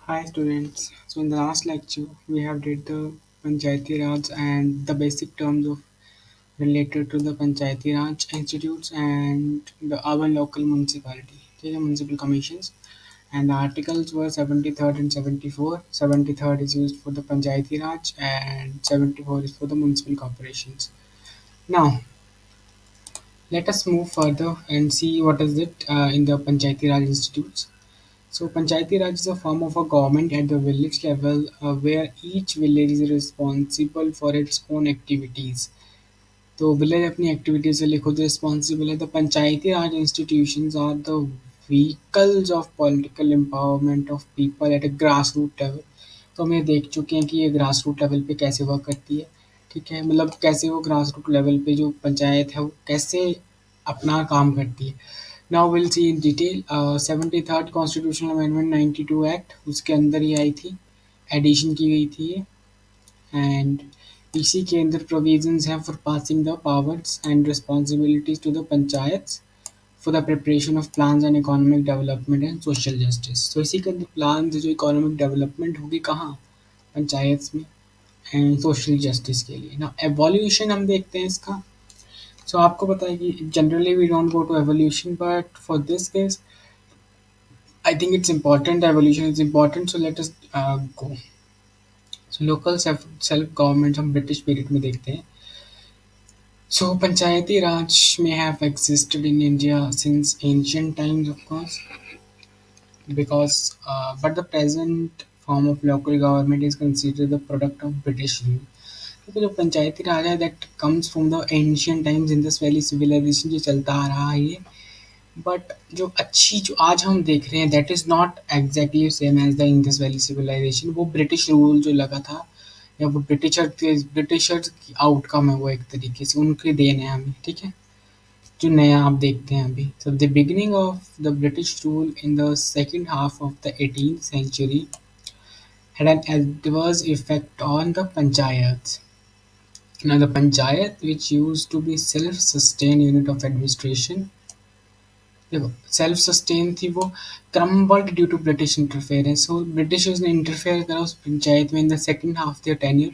Hi students. So in the last lecture we have did the Panchayati Raj and the basic terms of related to the Panchayati Raj institutes and the urban local municipality, okay, municipal commissions. And the articles were 73rd and 74. 73rd is used for the Panchayati Raj and 74 is for the municipal corporations. Now let us move further and see what is it in the Panchayati Raj institutes. So Panchayati Raj is a form of a government at the village level where each village is responsible for its own activities. तो village अपनी activities के लिए खुद responsible है. The Panchayati Raj institutions are the vehicles of political empowerment of people at a grass root level. तो हम ये देख चुके हैं कि ये ग्रास रूट लेवल पे कैसे वर्क करती है. ठीक है, मतलब कैसे वो ग्रास रूट लेवल पे जो पंचायत है वो कैसे अपना काम करती है. Now will see in detail. 73rd constitutional amendment 92 act उसके अंदर ही आई थी, एडिशन की गई थी ये. एंड इसी के अंदर प्रोविजंस हैं for passing the powers and responsibilities to the panchayat for the preparation of plans and economic development and social justice. तो इसी के अंदर प्लान जो इकोनॉमिक डेवलपमेंट होगी कहाँ, पंचायत में, एंड सोशल जस्टिस के लिए. ना एवोल्यूशन हम देखते हैं इसका. सो आपको पता है कि generally we don't go to evolution but for this case I think it's important. Evolution is important, so let us go. So local self government हम ब्रिटिश पीरियड में देखते हैं. So Panchayati Raj may have existed in India since ancient times, of course, because but the present form of local government is considered the product of British rule. क्योंकि जो पंचायती राज है that comes from the ancient times Indus Valley civilisation जो चलता आ रहा है ये. But जो अच्छी जो आज हम देख रहे हैं that is not exactly same as the Indus Valley civilisation. वो ब्रिटिश रूल जो लगा था या वो ब्रिटिशर्स की आउटकम है, वो एक तरीके से उनके देन है हमें. ठीक है, जो नया आप देखते हैं अभी. So the beginning of the British rule in the second half of the 18th century had an adverse effect on the panchayats. Now the panchayat, which used to be self-sustained unit of administration, देखो self sustain थी वो, crumbled due to British interference. So Britishers ने interfere करा उस पंचायत में in the second half their tenure.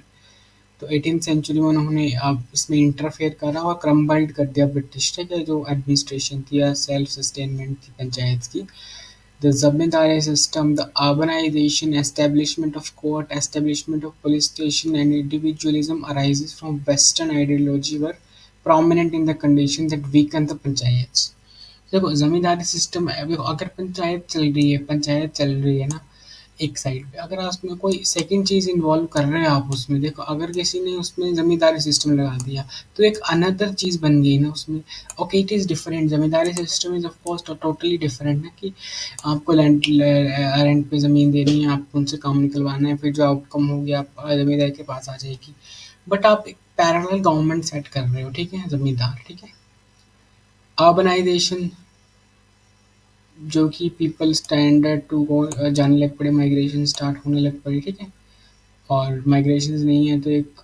तो 18th century में उन्होंने अब इसमें इंटरफेयर करा और क्रम्बाइल्ड कर दिया ब्रिटिश. ठीक है, जो एडमिनिस्ट्रेशन थी या सेल्फ सस्टेनमेंट थी पंचायत की. The zamindari system, the urbanisation, establishment of court, establishment of police station and individualism arises from western ideology were prominent in the condition that weaken the panchayats. देखो जमींदारी सिस्टम है. अभी अगर पंचायत चल रही है ना एक साइड पे, अगर आप उसमें कोई सेकंड चीज़ इन्वॉल्व कर रहे हैं आप उसमें, देखो अगर किसी ने उसमें ज़मींदारी सिस्टम लगा दिया तो एक अनदर चीज़ बन गई ना उसमें. Okay, it is different. ज़मींदारी system is of course totally different है कि आपको रेंट पे ज़मीन देनी है, आपको उनसे काम निकलवाना है, फिर जो आउटकम होगी आप ज़मींदार के पास आ जाएगी. बट आप एक पैरेलल गवर्नमेंट सेट कर रहे हो. ठीक है, ज़मींदार. ठीक है, अर्बनाइजेशन जो कि पीपल स्टैंडर्ड टू जाने लग पड़े, माइग्रेशन स्टार्ट होने लग पड़ी. ठीक है, और माइग्रेशन नहीं है तो एक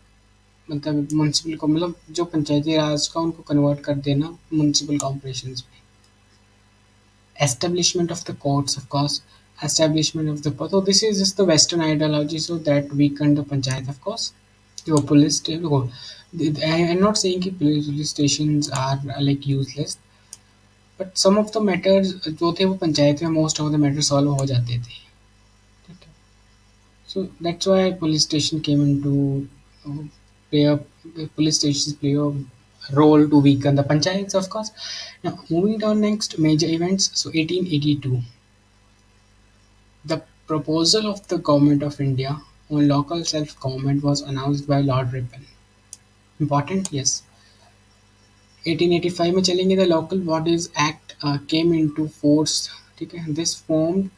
मतलब म्यूनसिपल को, मतलब जो पंचायती राज का उनको कन्वर्ट कर देना म्यूनसिपल कॉर्पोरेशन में. Establishment of the courts, of course establishment of the, तो this is just the western ideology so that weaken the panchayat. Of course जो police I am not saying कि police station are like useless, but some of the matters जो थे वो पंचायत में most of the matter solve हो जाते थे. ठीक है, so that's why police station came into play a police stations play a role to weaken the panchayats, of course. Now moving down next major events. So 1882, the proposal of the government of India on local self-government was announced by Lord Ripon. Important, yes. 1885 में चलेंगे. The Local Bodies Act came into force. ठीक है, this formed,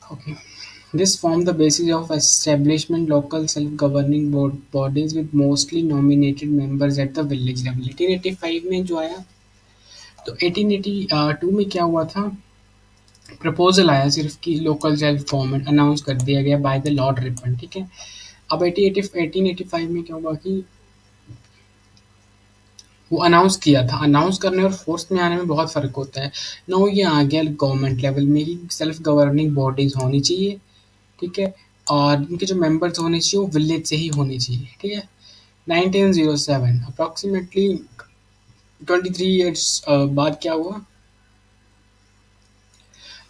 okay, this formed the basis of establishment local self-governing bodies with mostly nominated members at the village level. 1885 में जो आया, तो 1882 में क्या हुआ था, प्रपोजल आया सिर्फ कि लोकल सेल्फ गवर्नमेंट अनाउंस कर दिया गया बाय द लॉर्ड रिपन. ठीक है, अब 1885 में क्या हुआ कि वो अनाउंस किया था। अनाउंस करने और फोर्स में आने में बहुत फ़र्क होता है। नाउ ये आ गया गवर्नमेंट लेवल में कि सेल्फ गवर्निंग बॉडीज़ होनी चाहिए, ठीक है? और इनके जो मेंबर्स होने चाहिए वो विलेज से ही होने चाहिए, ठीक है? 1907 अप्रॉक्सिमेटली 23 ईयर्स बाद क्या हुआ?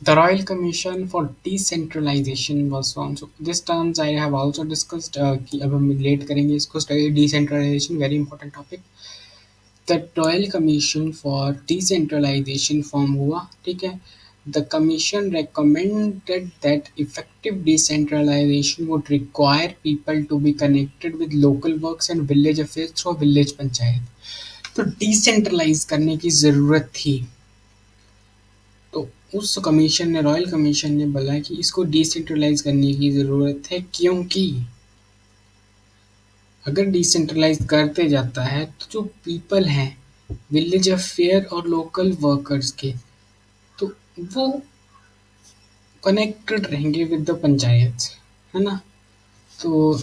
The Royal Commission for Decentralization was formed. So this terms I have also discussed कि अब हम रिलेट करेंगे इसको study decentralisation, very important topic. The royal commission for decentralisation form हुआ, ठीक है? The commission recommended that effective decentralization would require people to be connected with local works and village affairs through a village panchayat. तो decentralise करने की ज़रूरत थी। तो उस कमीशन ने, रॉयल कमीशन ने बोला कि इसको डिसेंट्रलाइज करने की ज़रूरत है, क्योंकि अगर डिसेंट्रलाइज करते जाता है तो जो पीपल हैं विलेज अफेयर और लोकल वर्कर्स के, तो वो कनेक्टेड रहेंगे विद द पंचायत, है ना? तो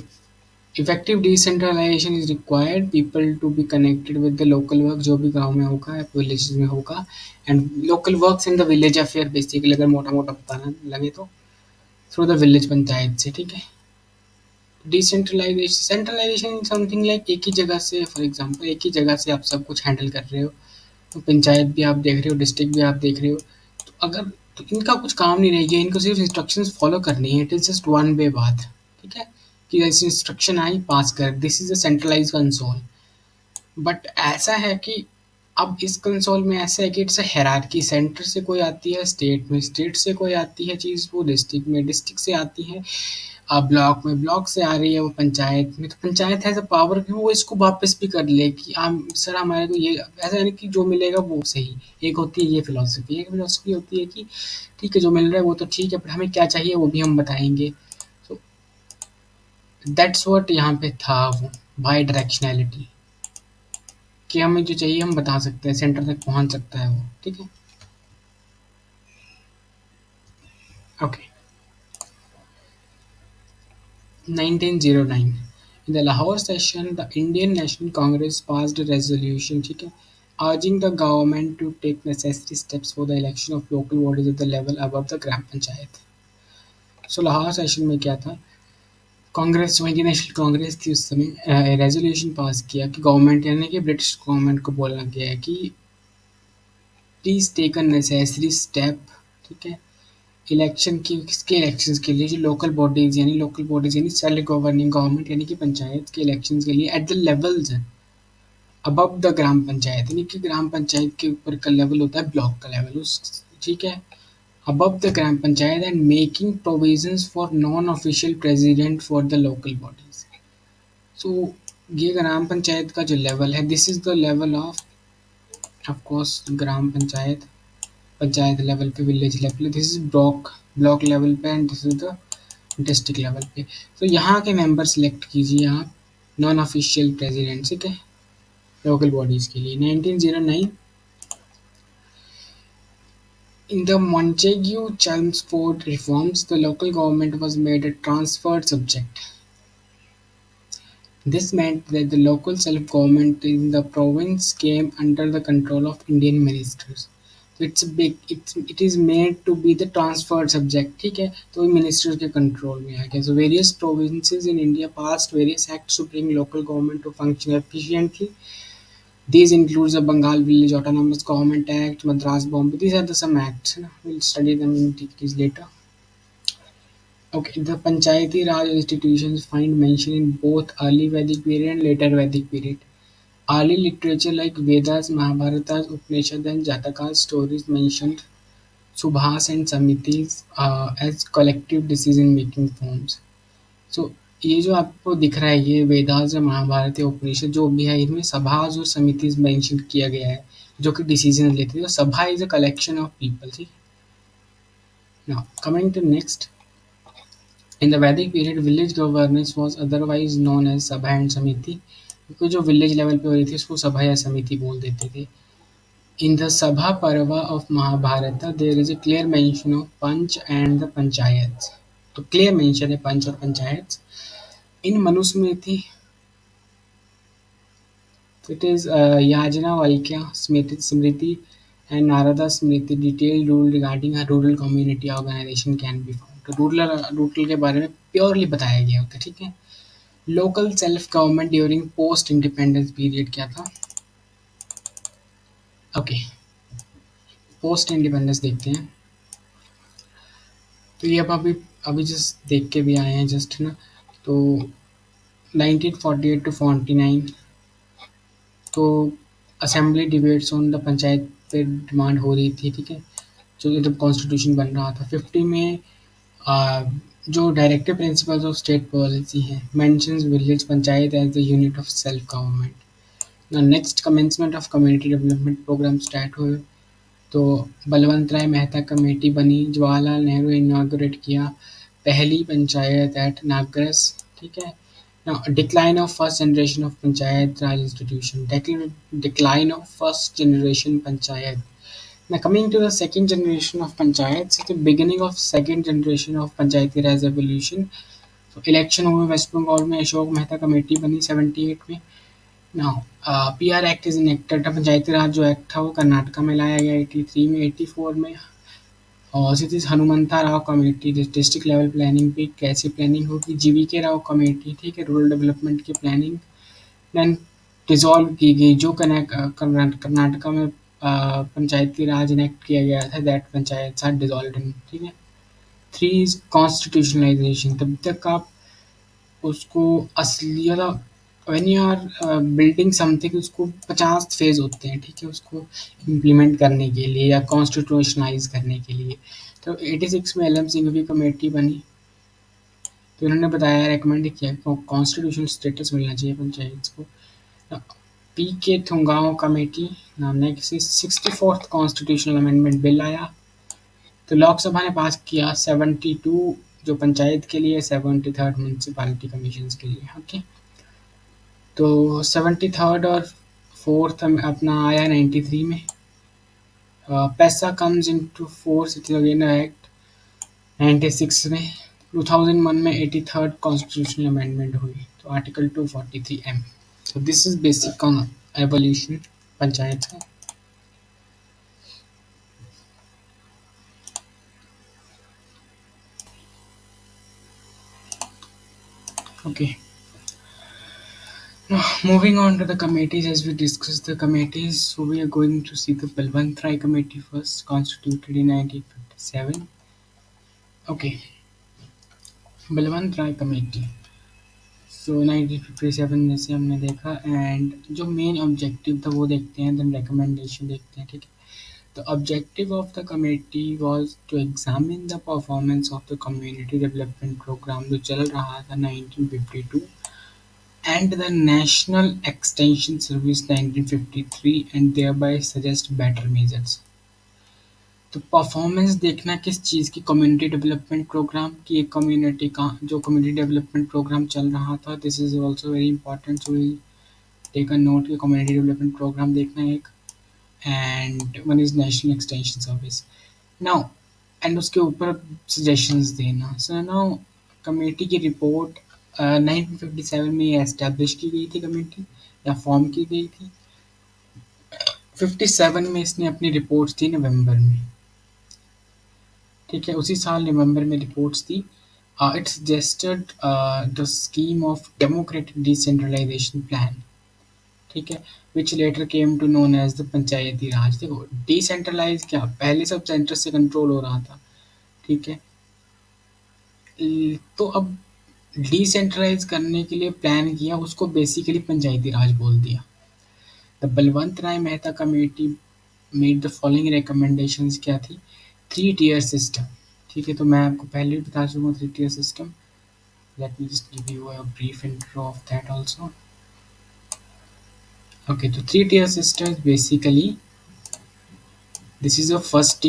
effective decentralisation is required people to be connected with the local work, जो भी गांव में होगा या विलेज में होगा, and local works in the village affair, basically अगर मोटा मोटा बताना लगे तो थ्रू द विलेज पंचायत से, ठीक है? डिसेंट्रलाइजेशन, सेंट्रलाइजेशन समथिंग लाइक एक ही जगह से, फॉर एग्जांपल एक ही जगह से आप सब कुछ हैंडल कर रहे हो। तो पंचायत भी आप देख रहे हो, डिस्ट्रिक्ट भी आप देख रहे हो। तो अगर तो इनका कुछ काम नहीं रह गया, इनको सिर्फ इंस्ट्रक्शंस फॉलो करनी है। It is just one way बात, ठीक है? कि ऐसी इंस्ट्रक्शन आई, पास कर, this is a centralised console. But ऐसा है कि अब इस कंसोल में ऐसा है कि इट्स अ हायरार्की, सेंटर से कोई आती है स्टेट में, स्टेट से कोई आती है चीज़ वो डिस्ट्रिक्ट में, डिस्ट्रिक्ट से आती है ब्लॉक में, ब्लॉक से आ रही है वो पंचायत में। तो पंचायत हैज़ अ पावर कि वो इसको वापस भी कर ले कि सर हमारे को ये, ऐसा नहीं कि जो मिलेगा वो सही। एक होती है ये फिलॉसफी, एक फिलॉसफी होती है कि ठीक है जो मिल रहा है वो तो ठीक है, पर हमें क्या चाहिए वो भी हम बताएंगे। सो दैट्स व्हाट यहाँ पे था, वो बाई डायरेक्शनैलिटी, कि हमें जो चाहिए हम बता सकते हैं, सेंटर तक पहुँच सकता है वो, ठीक है? Okay. 1909 in the Lahore session, the Indian National Congress passed a resolution, ठीक है, urging the government to take necessary steps for the election of local bodies at the level above the gram panchayat. So Lahore session में क्या था? कांग्रेस, जो Indian national Congress थी उस समय, resolution pass किया कि गवर्नमेंट, यानी कि ब्रिटिश गवर्नमेंट को बोला गया है कि please take a necessary step, ठीक है? इलेक्शन की, किसके इलेक्शंस के लिए? जो लोकल बॉडीज़, यानी लोकल बॉडीज़ यानी सेल्फ गवर्निंग गवर्नमेंट, यानी कि पंचायत के इलेक्शंस के लिए at the levels above the gram panchayat, यानी कि ग्राम पंचायत के ऊपर का लेवल होता है ब्लॉक का लेवल, उस, ठीक है? Above the gram panchayat and making provisions for non official president for the local bodies. So ये ग्राम पंचायत का जो लेवल है, this is the level of course gram panchayat, panchayat level पे, विलेज लेवल पे, दिस इज ब्लॉक लेवल पे, and this is the district level पे। तो यहाँ के मेंबर सेलेक्ट कीजिए आप, नॉन ऑफिशियल प्रेसिडेंट, ठीक है, लोकल बॉडीज के लिए। 1909 in the Montagu-Chelmsford reforms, the local government was made a transferred subject. This meant that the local self-government in the province came under the control of Indian ministers. So it is made to be the transferred subject, ठीक है? तो minister के control में आ गया। So various provinces in India passed various acts to bring local government to function efficiently. These includes the Bengal Village Autonomous Government Act, Madras Bombay. These are the some acts. We'll study them in details later. Okay, the Panchayati Raj institutions find mention in both early Vedic period and later Vedic period. Early literature like Vedas, Mahabharatas, Upanishads, and Jatakas stories mentioned Subhas and Samitis as collective decision-making forms. सो ये जो आपको दिख रहा है, ये वेदास या महाभारत या उपनिषद जो भी है, इनमें सभाज और समितिज मेंशन किया गया है जो कि डिसीजन लेते हैं। तो sabha is a collection of people, ठीक। Now coming to next, in the Vedic period village governance was otherwise known as sabha and samiti, क्योंकि जो विलेज लेवल पे हो रही थी उसको सभा या समिति बोल देते थे। इन the Sabha Parva of Mahabharata there is a clear mention of panch and the panchayat. तो क्लियर मेंशन है पंच और panchayat. In Manusmriti So it is Yajna Valkya Smriti and Narada Smriti detailed rule regarding a rural community organization can be found. तो rural के बारे में purely बताया गया होता है, ठीक है। Local self government during post independence period क्या था? ओके, पोस्ट इंडिपेंडेंस देखते हैं। तो ये अब अभी अभी जस्ट देख के भी आए हैं जस्ट ना। तो 1948 टू 49, तो assembly debates on the panchayat पे डिमांड हो रही थी, ठीक है। जो जब कॉन्स्टिट्यूशन बन रहा था 50 में, आ, जो directive principles of state policy है, mentions village panchayat as the unit of self government. Next commencement of community development programme start हुए। तो बलवंत राय मेहता कमेटी बनी, जवाहरलाल नेहरू इनाग्रेट किया पहली पंचायत एट नागरस, ठीक है। Now, decline of first generation of Panchayat Raj institution. Decline of first generation Panchayat. Now, coming to the second generation of Panchayats, it's the beginning of second generation of Panchayati Raj evolution. So, election हुए वेस्ट बंगाल में, Ashok Mehta committee बनी 78 में। Now PR act is enacted. Panchayati raj जो act था वो कर्नाटका में लाया गया 83 में। 84 में और Satish Hanumanta Rao committee district level planning पे कैसे प्लानिंग होगी, जीवी के राव कमेटी, ठीक है, रूरल डेवलपमेंट की प्लानिंग देन डिसॉल्व की गई। जो कर्नाटका में पंचायती राज इनेक्ट किया गया था, that panchayat are dissolved in, ठीक है। 3 इज कॉन्स्टिट्यूशनलाइजेशन। तब तक आप उसको असलियत, when you are building something, उसको 50 फेज होते हैं, ठीक है, उसको इम्प्लीमेंट करने के लिए या कॉन्स्टिट्यूशनलाइज करने के लिए। तो 86 में एल एम सिंघवी कमेटी बनी। तो इन्होंने बताया, रिकमेंड किया कॉन्स्टिट्यूशनल स्टेटस मिलना चाहिए पंचायत को। पी के थुंगाओ कमेटी नाम ने किसी 64th कॉन्स्टिट्यूशनल अमेंडमेंट बिल आया। तो लोकसभा ने पास किया 72 जो पंचायत के लिए, 73rd म्यूनसिपालिटी कमीशन के लिए, ओके। तो 73rd और 4th अपना आया 93 में। पैसा comes into force it again act 96 में। 2001 में 83rd कॉन्स्टिट्यूशनल अमेंडमेंट हुई, तो article 243M। So this is basic on evolution panchayat का। Okay. Now moving on to the committees, as we discussed the committees, so we are going to see the Balwant Rai committee first, constituted in 1957. Okay, Balwant Rai committee, so 1957 में से हमने देखा। And जो main objective था वो देखते हैं, then recommendation देखते हैं, ठीक है। The objective of the committee was to examine the performance of the community development program जो चल रहा था 1952 and the National Extension Service 1953 and thereby suggest better measures. तो परफॉर्मेंस देखना किस चीज़ की, कम्युनिटी डेवलपमेंट प्रोग्राम की। एक कम्युनिटी का जो कम्युनिटी डेवलपमेंट प्रोग्राम चल रहा था, this is also very important, so will take a note कि कम्युनिटी डेवलपमेंट प्रोग्राम देखना है एक, and one is national extension service. Now and उसके ऊपर सजेशंस देना। सो नाउ कमेटी की रिपोर्ट 1957 में एस्टैब्लिश की गई थी कमेटी, या फॉर्म की गई थी। 57 में इसने अपनी रिपोर्ट्स दी नवंबर में, ठीक है, उसी साल नवंबर में रिपोर्ट्स दी। It suggested the scheme of democratic decentralisation plan, ठीक है, which later came to known as the पंचायती राज। देखो डिसेंट्रलाइज क्या, पहले सब सेंटर से कंट्रोल हो रहा था, ठीक है। तो अब डिसेंट्रलाइज करने के लिए प्लान किया, उसको बेसिकली पंचायती राज बोल दिया। The Balwant Rai Mehta committee made the following recommendations, क्या थी? 3 tier सिस्टम, ठीक है। तो मैं आपको पहले भी बता चुका हूँ 3 tier system. Let me just give you a brief intro of that also. Okay, तो 3 tier system basically this is a first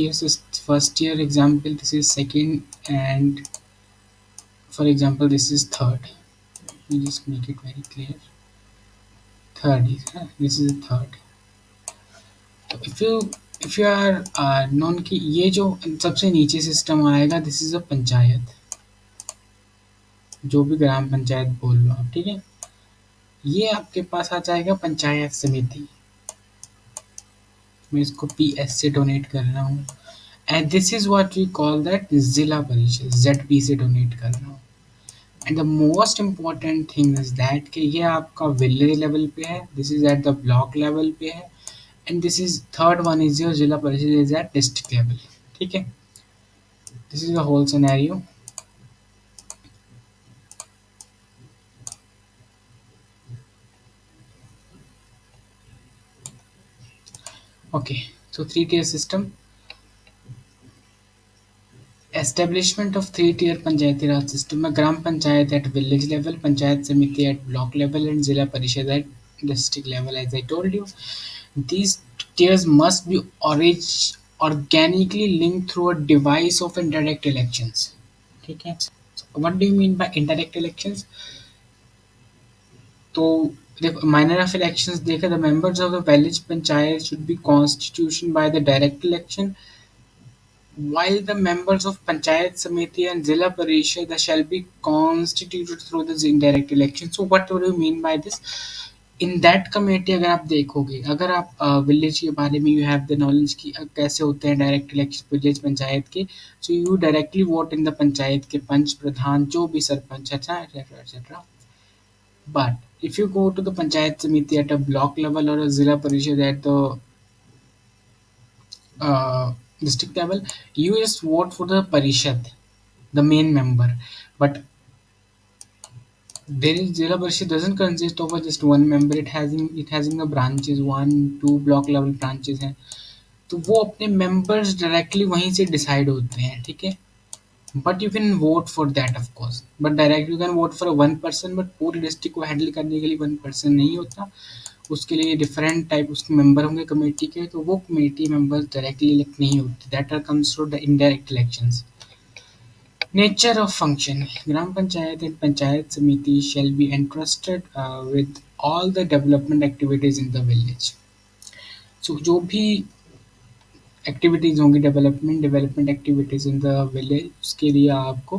tier example, this is second, and for example this is third. Let me just make it very clear. Third is this is the third. if you are known कि ये जो सबसे नीचे system आएगा, this is a panchayat, जो भी ग्राम पंचायत बोल लो आप, ठीक है। ये आपके पास आ जाएगा पंचायत समिति। मैं इसको PS से डोनेट कर रहा हूँ। And this is what we call that Zila Parishad, ZP से डोनेट कर रहा हूँ। And the most important thing is that कि ये आपका विलेज लेवल पे है, this is at the block level पे है, and this is third one is your Zila Parishad is at district level. ठीक है, this is the whole scenario. Okay, so three-tier system. Establishment of three-tier Panchayati Raj system में ग्राम panchayat at village level, panchayat समिति at block level, and जिला परिषद at district level. As I told you, these tiers must be organically linked through a device of indirect elections. ठीक है, so what do you mean by indirect elections? तो देखो, minor of elections देखा, the members of the village panchayat should be constitution by the direct election, while the members of Panchayat Samiti and Zilla Parishad shall be constituted through the indirect election. So what do you mean by this? In that committee अगर आप देखोगे, अगर आप village के बारे में you have the knowledge कि कैसे होते हैं डायरेक्ट इलेक्शन विलेज पंचायत के, so you directly vote in the panchayat के पंच प्रधान जो भी सरपंच अच्छा etcetera etcetera. But if you go to the panchayat samiti at a block level or a zilla parishad at the district level, you just vote for the parishad, the main member. But there is Jila Parishad doesn't consist of just one member. It has in the branches, 1 2 block level branches हैं, तो वो अपने members directly वहीं से decide होते हैं। ठीक है, but you can vote for that of course, but direct you can vote for one person, but पूरी district को handle करने के लिए one person नहीं होता, उसके लिए डिफरेंट टाइप उसके मेंबर होंगे कमेटी के, तो वो कमेटी मेंबर्स डायरेक्टली इलेक्ट नहीं होते, that are comes through the indirect elections. Nature of function, gram panchayat and panchayat samiti shall be entrusted with all the development activities in the village. So जो भी activities होंगी development activities in the village, उसके लिए आपको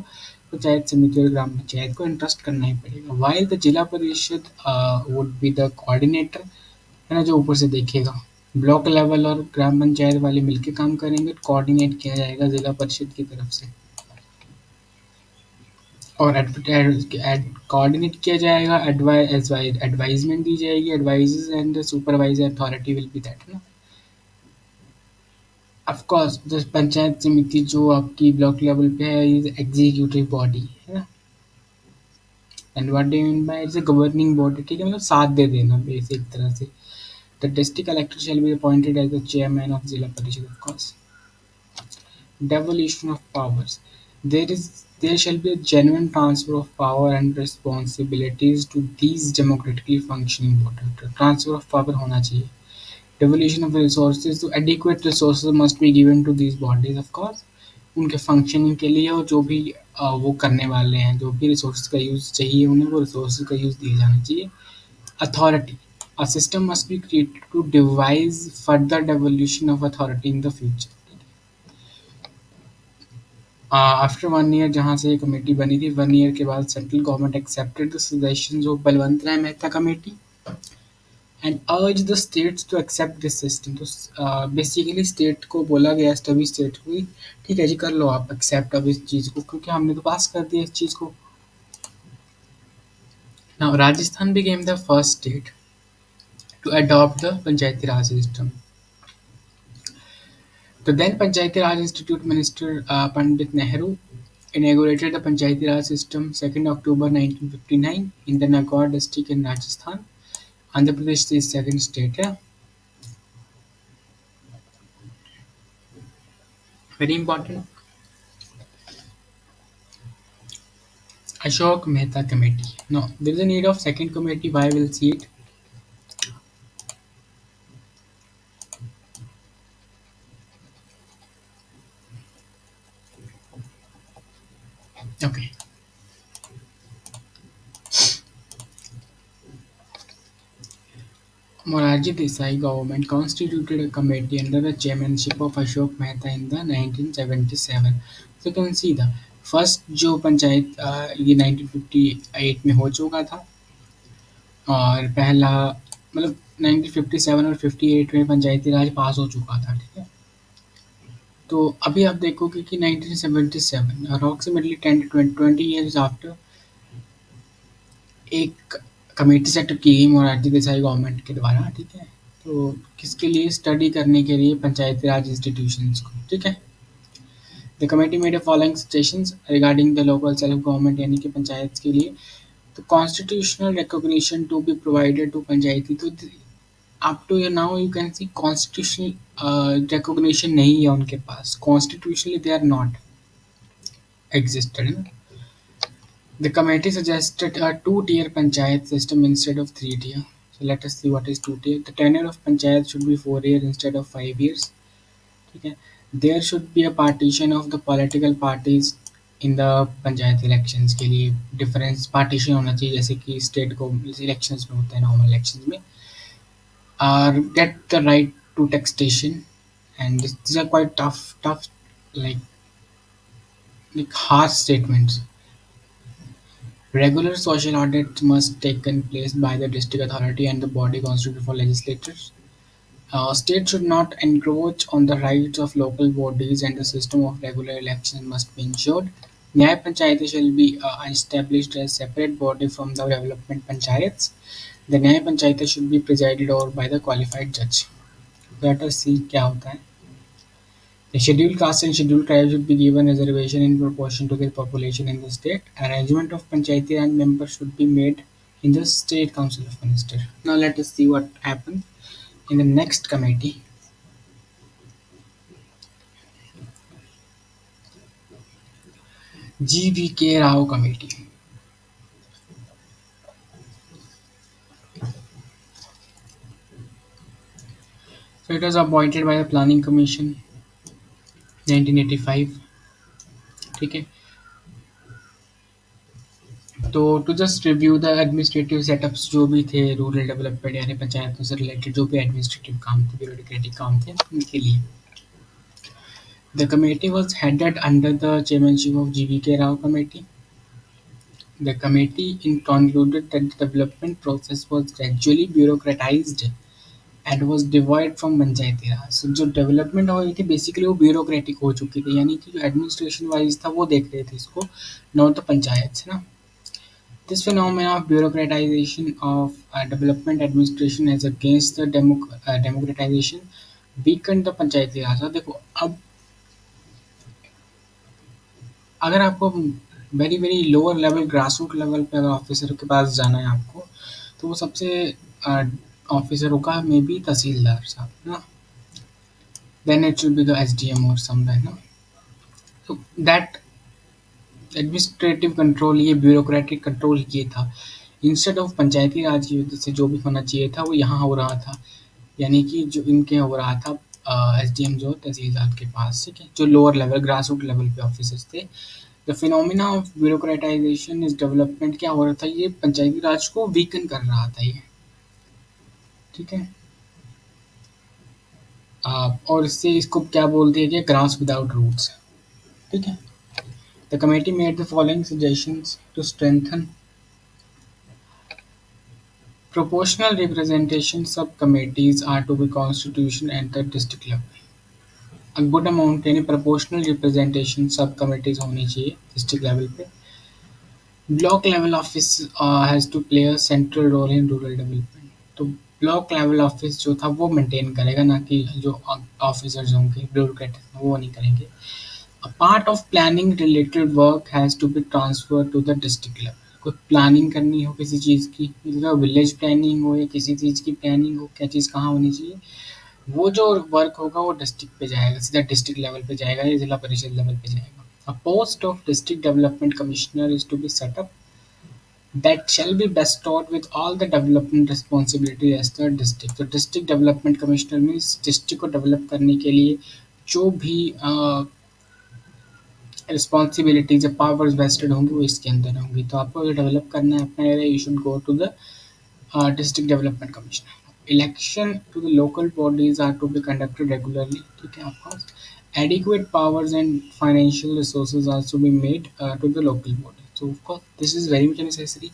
पंचायत समिति और ग्राम पंचायत को इंटरेस्ट करना ही पड़ेगा। वाइल द जिला परिषद वुड बी द कोऑर्डिनेटर, है ना, जो ऊपर से देखेगा। ब्लॉक लेवल और ग्राम पंचायत वाले मिलके काम करेंगे, कोऑर्डिनेट किया जाएगा जिला परिषद की तरफ से, और कोऑर्डिनेट किया जाएगा, एडवाइजमेंट दी जाएगी, advises and the supervisor authority will be that, है ना। ऑफ कोर्स द पंचायत समिति जो आपकी ब्लॉक लेवल पे है इज एग्जीक्यूटिव बॉडी, है ना। And what do you mean by it's a governing body, ठीक है, मतलब साथ दे देना बेसिक तरह से। The district collector shall be appointed as the chairman of Zila Parishad, of course. Devolution of powers. There shall be a genuine transfer of power and responsibilities to these democratically functioning bodies. Transfer of power होना चाहिए। Devolution of resources, तो adequate resources must be given to these bodies, of course, उनके functioning के लिए, और जो भी वो करने वाले हैं, जो भी रिसोर्स का यूज़ चाहिए उन्हें, वो रिसोर्स का यूज़ दिया जाना चाहिए। Authority, a system must be created to devise further devolution of authority in the future. After 1 year जहाँ से ये कमेटी बनी थी, 1 ईयर के बाद central government accepted the suggestions of Balwant Rai Mehta committee and urged the states to accept this system. तो basically state को बोला गया, सभी स्टेट को, ठीक है जी, कर लो आप एक्सेप्ट अब इस चीज़ को, क्योंकि हमने तो पास कर दिया इस चीज़ को। Now Rajasthan became the first state to adopt the Panchayati Raj system. The then Panchayati Raj Institute Minister Pandit Nehru inaugurated the Panchayati Raj system 2nd October 1959 in the Nagaur district in Rajasthan. Andhra Pradesh is second state. Yeah? Very important. Ashok Mehta Committee. No, there is a need of second committee. Why we'll see it. Okay. Morarji Desai government constituted a committee under the chairmanship of Ashok Mehta in the 1977. So you can see the first जो पंचायत ये 1958 में हो चुका था, और पहला मतलब 1957 और 58 में पंचायती राज पास हो चुका था, ठीक है। तो अभी आप देखोगे कि 1977 अप्रॉक्सीमेटली 10 to 20 years आफ्टर एक कमेटी सेटअप की गई मोरारजी देसाई गवर्नमेंट के द्वारा, ठीक है। तो किसके लिए? स्टडी करने के लिए पंचायती राज इंस्टीट्यूशंस को, ठीक है। The committee made following suggestions regarding the local self government यानी कि पंचायत के लिए। तो constitutional recognition to be provided to panchayati, तो up to now you can see constitutional recognition नहीं है उनके पास, constitutionally they are not existed. The committee suggested a two-tier panchayat system instead of three-tier. So let us see what is two-tier. The tenure of panchayat should be 4 years instead of 5 years. Okay. There should be a partition of the political parties in the panchayat elections के लिए difference partition होना चाहिए, जैसे कि state को elections में होता है, नॉर्मल इलेक्शंस में। और get the right to taxation and these are quite tough like harsh statements. Regular social audits must taken place by the district authority and the body constituted for legislators. State should not encroach on the rights of local bodies and the system of regular election must be ensured. Nyaya Panchayati shall be established as separate body from the development panchayats. The Nyaya Panchayati should be presided over by the qualified judge. Let us see क्या होता है. The scheduled caste and scheduled tribes should be given reservation in proportion to their population in the state. Arrangement of Panchayati Raj members should be made in the State Council of Ministers. Now let us see what happens in the next committee. GVK Rao Committee. So it was appointed by the Planning Commission 1985. ठीक है. तो to just review the administrative setups जो भी थे rural development यानी पंचायतों से related जो भी एडमिनिस्ट्रेटिव काम थे, ब्यूरोक्रेटिक काम थे, उनके लिए the committee was headed under the chairmanship of GVK Rao Committee. The committee concluded that the development process was gradually bureaucratized and was divided from Panchayati Raj. So जो development हो रही थी बेसिकली वो bureaucratic हो चुकी थी, यानी कि जो एडमिनिस्ट्रेशन वाइज था वो देख रहे थे इसको, नॉट द पंचायत, है ना. This phenomena of bureaucratization of development administration as against the democratization weakened the पंचायती राज. अब देखो, अब अगर आपको very very lower level grassroot level पे अगर ऑफिसर के पास जाना है आपको, तो वो सबसे ऑफिसर होगा मे बी तहसीलदार साहब ना, then it should be the SDM और समथिंग ना. तो दैट एडमिनिस्ट्रेटिव कंट्रोल, ये ब्यूरोक्रेटिक कंट्रोल ये था, इंस्टेड ऑफ पंचायती राज की वजह से जो भी होना चाहिए था वो यहाँ हो रहा था, यानी कि जो इनके हो रहा था एसडीएम जो तहसीलदार के पास, ठीक है, जो लोअर लेवल ग्रासरूट लेवल पे ऑफिसर्स थे. The phenomena of bureaucratisation is development क्या हो रहा था, ये पंचायती राज को वीकन कर रहा था ये, ठीक है. और इससे इसको क्या बोलते हैं कि ग्रास विदाउट रूट्स, ठीक है. The committee made the following suggestions to strengthen proportional representation. Subcommittees are to be constitution at the district level. A good amount यानी प्रोपोर्शनल रिप्रेजेंटेशन सब कमिटीज होनी चाहिए डिस्ट्रिक्ट लेवल पे. Block level office has to play a central role in rural development. तो block level office जो था वो maintain करेगा, ना कि जो ऑफिसर्स होंगे ब्यूरोक्रेट वो नहीं करेंगे. A part of planning related work has to be transfer to the district level. कोई प्लानिंग करनी हो किसी चीज़ की, विलेज प्लानिंग हो या किसी चीज़ की प्लानिंग हो, क्या चीज़ कहाँ होनी चाहिए, वो जो वर्क होगा वो डिस्ट्रिक्ट पे जाएगा, सीधा डिस्ट्रिक्ट लेवल पे जाएगा या जिला परिषद लेवल पे जाएगा. A post of district development commissioner is to be set up that shall be bestowed with all the development responsibility as the district. तो district development commissioner means district को develop करने के लिए जो भी रिस्पॉन्सिबिलिटीज या पावर्स वेस्टेड होंगी वो इसके अंदर होंगी. तो आपको अगर डेवलप करना है अपना area, you should go to the district development commissioner. Election to the local bodies are to be conducted regularly. ठीक है, of course. Adequate powers and financial resources are to be made to the local body. So of course this is very much necessary.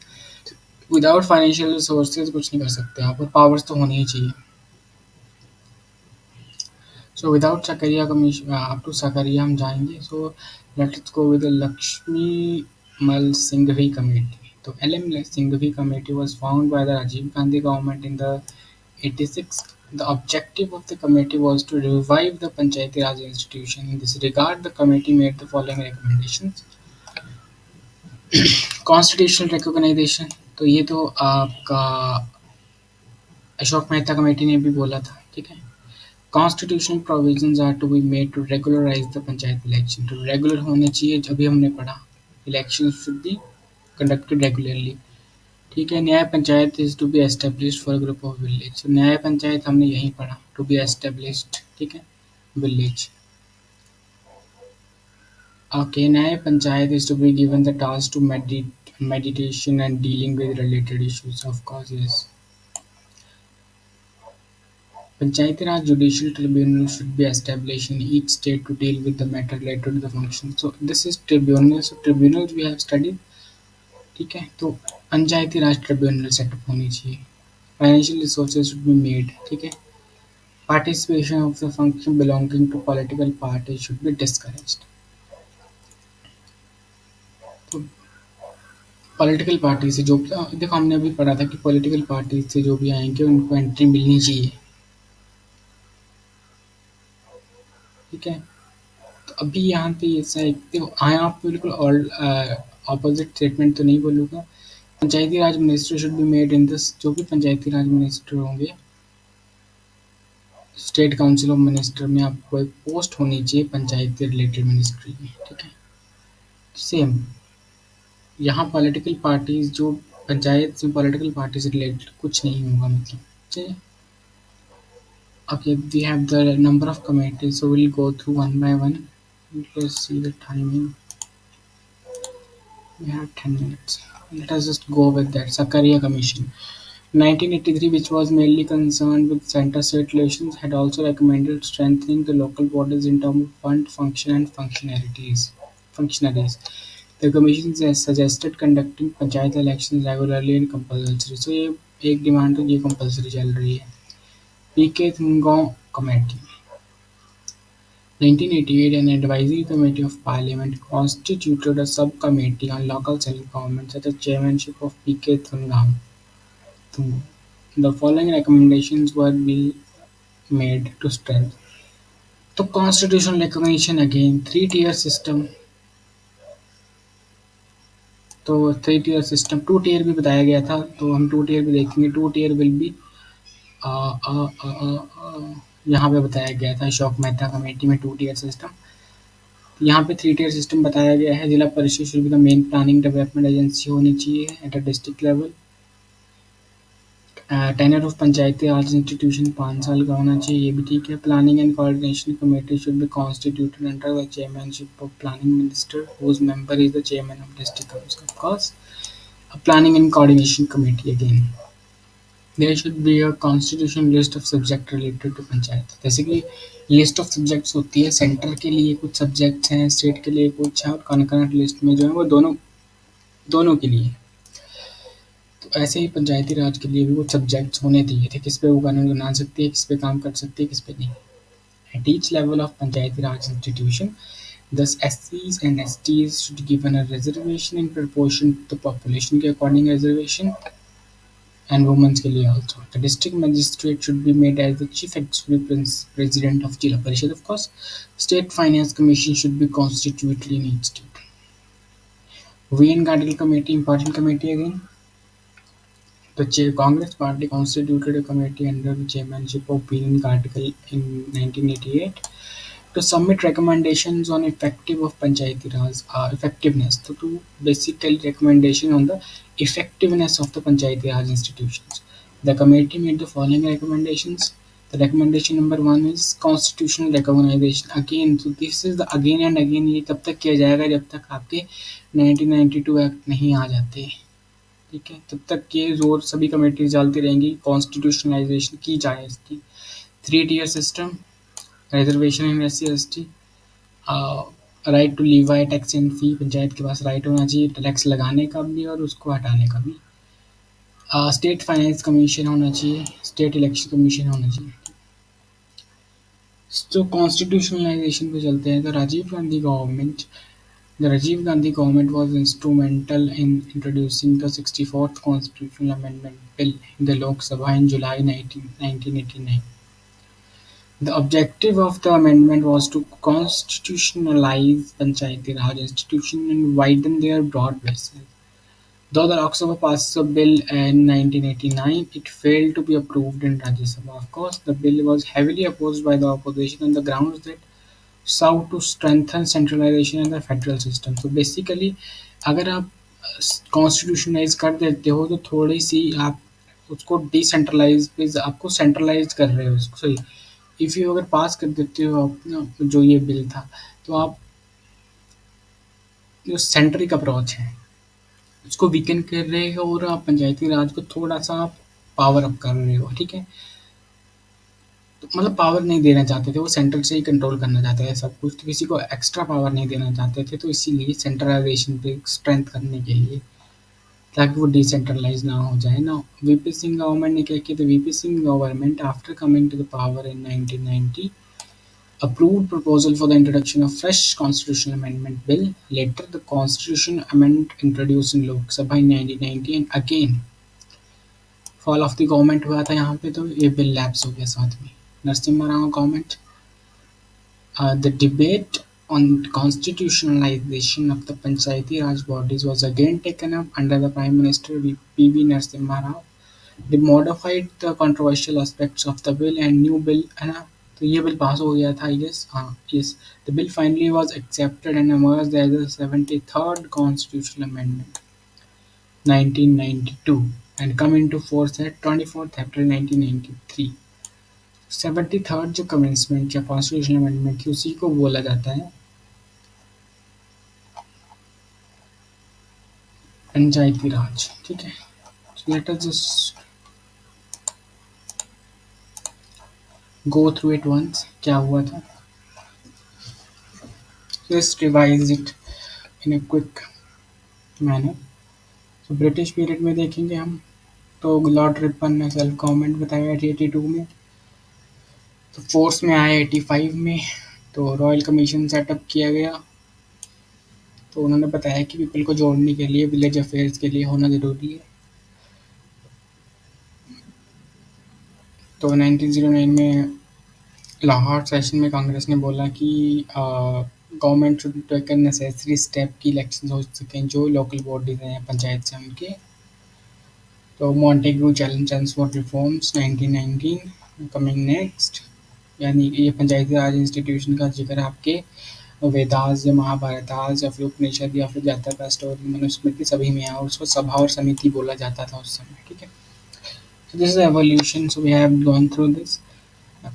Without financial resources कुछ नहीं कर सकते आप, और powers तो होनी ही चाहिए। So without Sarkaria commission up to Sarkaria हम जाएंगे। So let's go with Laxmi Mall Singhvi committee. तो LM Singhvi committee was found by the Rajiv Gandhi government in the 86. The objective of the committee was to revive the Panchayati Raj institution. In this regard, the committee made the following recommendations. Constitutional recognisation, तो ये तो आपका Ashok Mehta committee ने भी बोला था, ठीक है। Constitutional provisions are to be made to regularise the panchayat election, तो रेगुलर होने चाहिए, अभी हमने पढ़ा election should be conducted regularly, ठीक है। Nyaya Panchayat is to be established for group of village, Nyaya Panchayat हमने यहीं पढ़ा, टू बी एस्टेब्लिश्ड, ठीक है, विलेज। ओके, न्याय panchayat is to be given the task to meditation and dealing with related issues, of course, yes. Panchayati Raj Judicial Tribunal should be established in each state to deal with the matter related to the function. So this is tribunal. So tribunals we have studied, ठीक है। तो पंचायती राज tribunal setup होनी चाहिए। Financial resources should be made, ठीक है। Participation of the function belonging to political party should be discouraged. तो political party से जो देखो हमने अभी पढ़ा था कि पॉलिटिकल पार्टी से जो भी आएंगे उनको एंट्री मिलनी चाहिए, ठीक है। तो अभी यहाँ पे ऐसा एक देखो यहाँ पे बिल्कुल और ऑपोजिट स्टेटमेंट तो नहीं बोलूँगा। पंचायती राज minister should be made in this, जो भी पंचायती राज मिनिस्टर होंगे स्टेट काउंसिल ऑफ मिनिस्टर में आपको एक पोस्ट होनी चाहिए पंचायती रिलेटेड मिनिस्ट्री में, ठीक है। सेम यहाँ पॉलिटिकल पार्टीज जो पंचायत से पॉलिटिकल पार्टी से रिलेटेड कुछ नहीं होगा, मतलब ठीक है। Okay, we have the number of committees, so we'll go through one by one. Let's see the timing. We have 10 minutes. Let us just go with that. Sakaria Commission. 1983, which was mainly concerned with center-state relations, had also recommended strengthening the local bodies in terms of fund, function, and functionaries. The commission has suggested conducting panchayat elections regularly and compulsory. So ये एक demand तो ये compulsory चल रही है। पीके थुंगांव committee 1988, an advisory committee of parliament constituted a subcommittee on local self-government at the chairmanship of P.K. Thungam. The following recommendations were be made to strengthen. तो constitutional recognition again, three-tier system. तो three tier system, two tier भी बताया गया था, तो हम to tier भी देखेंगे। टू टीयर विल बी यहाँ पे बताया गया था अशोक मेहता कमेटी में टू टीयर सिस्टम। यहाँ पे थ्री टीयर सिस्टम बताया गया है। Zila Parishad should be the main planning development agency होनी चाहिए at a district level. Tenure of Panchayati Raj institution 5 साल का होना चाहिए, ये भी ठीक है। Planning and coordination committee should be constituted under the chairmanship of planning minister whose member is the chairman of district council. Of course a planning and coordination committee again. There should be a constitutional list of subject related to panchayat. जैसे कि list of subjects होती है, centre के लिए कुछ subjects हैं, state के लिए कुछ है, और कॉन्करेंट लिस्ट में जो है वो दोनों दोनों के लिए। तो ऐसे ही पंचायती राज के लिए भी कुछ सब्जेक्ट्स होने चाहिए थे, किस पे वो कानून बना सकती है, किस पे काम कर सकती है, किस पे नहीं। At each level of Panchayati Raj institution, thus SCs and STs should given a reservation in proportion to the population के according reservation, and women's के लिए also. The district magistrate should be made as the chief executive president of Jila Parishad, of course. State Finance Commission should be constituted in each state. VN Gadil Committee, important committee again. The Congress Party constituted a committee under the chairmanship of VN Gadil in 1988 to submit recommendations on effective of Panchayati Raj effectiveness. So to basically recommendation on the effectiveness of the Panchayati Raj institutions. The committee made the following recommendations. The recommendation number 1 is constitutional recognition. Again, so this is the again and again, ये तब तक किया जाएगा जब तक आपके 1992 act नहीं आ जाते, ठीक है। तब तक ये जोर सभी कमेटीज डालती रहेंगी कॉन्स्टिट्यूशनलाइजेशन की जाए इसकी। Three tier system, reservation in SC/ST, right to levy tax and fee, panchayat के पास राइट होना चाहिए टैक्स लगाने का भी और उसको हटाने का भी। स्टेट फाइनेंस कमीशन होना चाहिए, स्टेट इलेक्शन कमीशन होना चाहिए। तो कॉन्स्टिट्यूशनलाइजेशन पे चलते हैं। तो Rajiv Gandhi government was instrumental in introducing the 64th Constitutional Amendment Bill in the Lok Sabha in July 1989. The objective of the amendment was to constitutionalize Panchayati Raj institution and widen their broad basis. Though the Lok Sabha passed the bill in 1989, it failed to be approved in Rajya Sabha. Of course, the bill was heavily opposed by the opposition on the grounds that sought to strengthen centralization in the federal system. So basically, अगर आप constitutionalise कर देते हो तो थोड़ी सी आप उसको decentralise पे आपको सेंट्रलाइज कर रहे हो उसको, सही। इफ़ यू अगर पास कर देते हो आप ना जो ये बिल था, तो आप जो सेंट्रिक अप्रोच है उसको वीकेंड कर रहे हो और आप पंचायती राज को थोड़ा सा आप पावर अप कर रहे हो, ठीक है। तो मतलब पावर नहीं देना चाहते थे, वो सेंटर से ही कंट्रोल करना चाहते थे सब कुछ, तो किसी को एक्स्ट्रा पावर नहीं देना चाहते थे, तो इसीलिए सेंट्रलाइजेशन पे स्ट्रेंथ करने के लिए, ताकि वो डिसेंट्रलाइज ना हो जाए ना। वीपी सिंह गवर्नमेंट ने क्या किया, तो VP Singh government after coming to the power in 1990 approved proposal for the introduction of fresh constitutional amendment bill. Later, the constitution amendment introduced in Lok Sabha in 1990 and again fall of the government हुआ था यहाँ पे, तो ये bill lapse हो गया साथ में Narasimha Rao government. The debate on constitutionalization of the Panchayati Raj bodies was again taken up under the Prime Minister P.V. Narasimha Rao. They modified the controversial aspects of the bill and new bill है ना, तो ये bill pass हो गया था I guess, हाँ yes. The bill finally was accepted and emerged as the 73rd Constitutional Amendment 1992 and come into force at 24th April 1993. 73rd जो commencement या कॉन्स्टिट्यूशनल अमेंडमेंट थी उसी को बोला जाता है पंचायती राज, ठीक है। Let us just go through it once, क्या हुआ था, let's revise it in a quick manner. तो ब्रिटिश पीरियड में देखेंगे हम, तो लॉर्ड रिपन ने सेल्फ गवर्नमेंट बताया 1882 में, तो फोर्स में आया 85 में, तो रॉयल कमीशन सेटअप किया गया। तो उन्होंने बताया कि पीपल को जोड़ने के लिए विलेज अफेयर्स के लिए होना ज़रूरी है। तो 1909 में लाहौर सेशन में कांग्रेस ने बोला कि government should take necessary step की इलेक्शन हो सकें जो लोकल बॉडीज हैं पंचायत से उनके। तो Montagu challenge for reforms 1919 coming next, यानी कि ये पंचायती राज इंस्टीट्यूशन का जिक्र आपके वेदास या महाभारतास या फिर उपनिषद या फिर जातका स्टोरी मनुस्मृति सभी में है, और उसको सभा और समिति बोला जाता था उस समय, ठीक है। So this is evolution, so we have gone through this.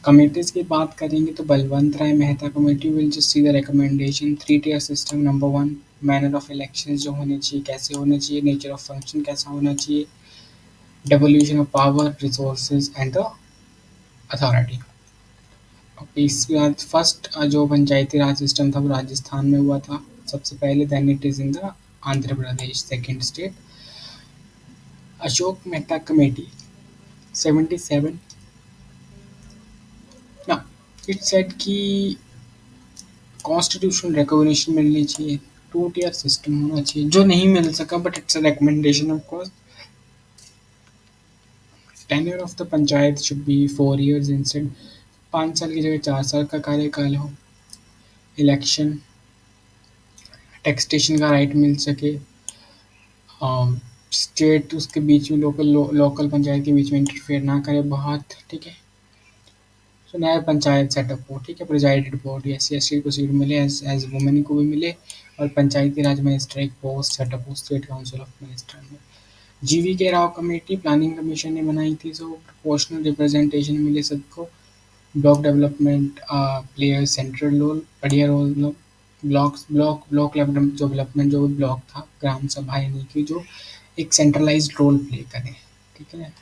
Committees की बात करेंगे तो Balwant Rai Mehta committee will just see the recommendation, 3 tier system, number 1 manner of elections जो होने चाहिए, कैसे होने चाहिए, नेचर ऑफ फंक्शन कैसा होना चाहिए, devolution of power resources and the authority. इसके बाद फर्स्ट जो पंचायती राज सिस्टम था वो राजस्थान में हुआ था सबसे पहले, then it is in the Andhra Pradesh second state. Ashok Mehta committee 77 ना, इट सेड कि कॉन्स्टिट्यूशनल रिकॉग्निशन मिलनी चाहिए, 2 tier सिस्टम होना चाहिए, जो नहीं मिल सका but it's a recommendation of course. Tenure of the panchayat should be 4 years instead, 5 साल की जगह 4 साल का कार्यकाल हो। इलेक्शन टैक्सेशन का राइट मिल सके, स्टेट उसके बीच में लोकल पंचायत के बीच में इंटरफेयर ना करे बहुत, ठीक है। तो न्याय पंचायत सेटअप हो, ठीक है, प्रिजाइडेड बोर्ड SC/ST को सीट मिले, एज वुमेन को भी मिले, और पंचायती राज मिनिस्टर एक पोस्ट सेटअप हो स्टेट काउंसिल ऑफ मिनिस्टर में। GV Rao committee planning commission ने बनाई थी, सो प्रोपोर्शनल रिप्रेजेंटेशन मिले सबको। Block development player central role, बढ़िया रोल, ब्लॉक लेवल जो डेवलपमेंट जो ब्लॉक था, ग्राम सभा यानी कि जो एक सेंट्रलाइज्ड रोल प्ले करे, ठीक है।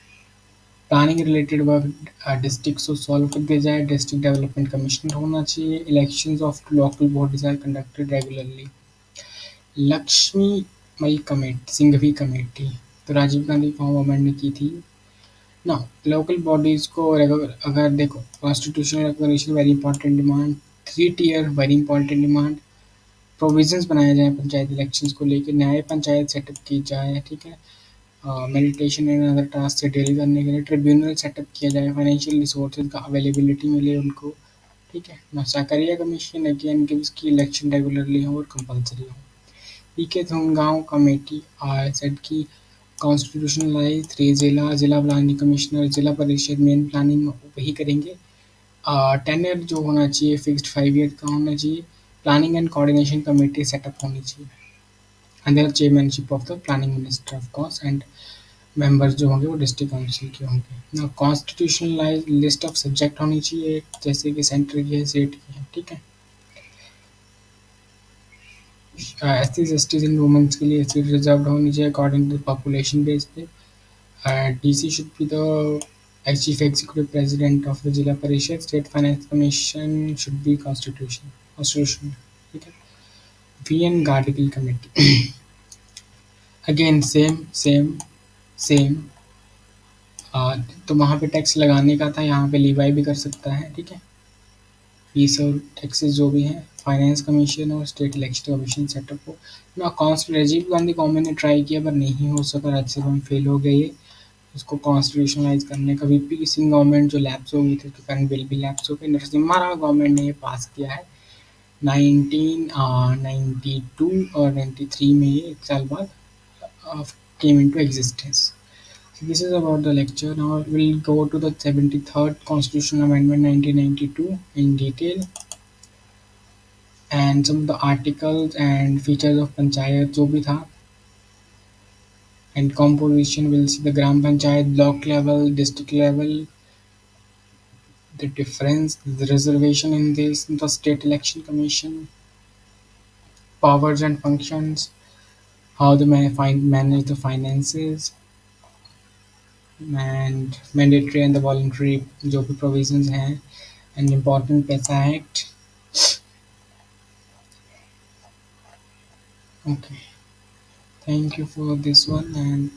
प्लानिंग रिलेटेड वर्क डिस्ट्रिक्ट को सॉल्व कर दिया जाए, डिस्ट्रिक्ट डेवलपमेंट कमिश्नर होना चाहिए, elections of local bodies are conducted regularly. Laxmi मई कमेटी, सिंघवी कमेटी तो राजीव गांधी फॉर्म अमेंड ने की थी ना। लोकल बॉडीज को अगर देखो, constitutional recognition very important demand, 3 tier very important demand, provisions बनाए जाए पंचायत इलेक्शंस को लेकर, न्याय पंचायत सेटअप की जाए, ठीक है। मेडिटेशन एंड अदर टास्क से डील करने के लिए ट्रिब्यूनल सेटअप किया जाए, फाइनेंशियल रिसोर्सेज का अवेलेबिलिटी मिले उनको, ठीक है ना। साकरिया कमीशन अगेन गिव्स की इलेक्शन रेगुलरली हो और कंपलसरी हो। पीके थोनगांव कमेटी सेट की कॉन्स्टिट्यूशनलाइज 3 जिला जिला प्लानिंग कमिश्नर जिला परिषद मेन प्लानिंग वही करेंगे। टेन्योर जो होना चाहिए फिक्स्ड 5 ईयर का होना चाहिए। Planning and coordination committee setup होनी चाहिए under chairmanship of the planning minister of course, and members जो होंगे वो डिस्ट्रिक्ट काउंसिल के होंगे ना। कॉन्स्टिट्यूशनलाइज लिस्ट ऑफ सब्जेक्ट होनी चाहिए, जैसे कि सेंटर की है, स्टेट की है, ठीक है। S C S Ts and women's के लिए सीट रिजर्व होनी चाहिए अकॉर्डिंग टू पॉपुलेशन बेस पे। DC should be the chief executive president of the Jila Parishad. State Finance Commission should be constitution. ठीक है। VN Gardigal Committee. Again same. तो वहाँ पे टैक्स लगाने का था, यहाँ पे लीवाई भी कर सकता है, ठीक है। फीस और टैक्सेस जो भी हैं, फाइनेंस कमीशन और स्टेट इलेक्शन कमीशन सेटअप हो ना। कॉन्स्ट राजीव गांधी गवर्नमेंट ने ट्राई किया पर नहीं हो सका, राज्यसभा में फेल हो गई है। उसको कॉन्स्टिट्यूशनलाइज करने का वीपी सिंह गवर्नमेंट जो लैप्स हो गई थी, उसके कारण बिल भी लैप्स हो गई। नरसिम्हा राव गवर्नमेंट ने ये पास किया है 1992 और 93 में, ये 1 साल बाद came into existence. So this is about the lecture. Now we'll go to the 73rd Constitutional Amendment 1992 in detail, and some of the articles and features of panchayat जो भी था, and composition will see the gram panchayat, block level, district level, the difference, the reservation in this, the state election commission, powers and functions, how they manage the finances, and mandatory and the voluntary जो भी provisions हैं, and important PESA Act. Okay, thank you for this one, and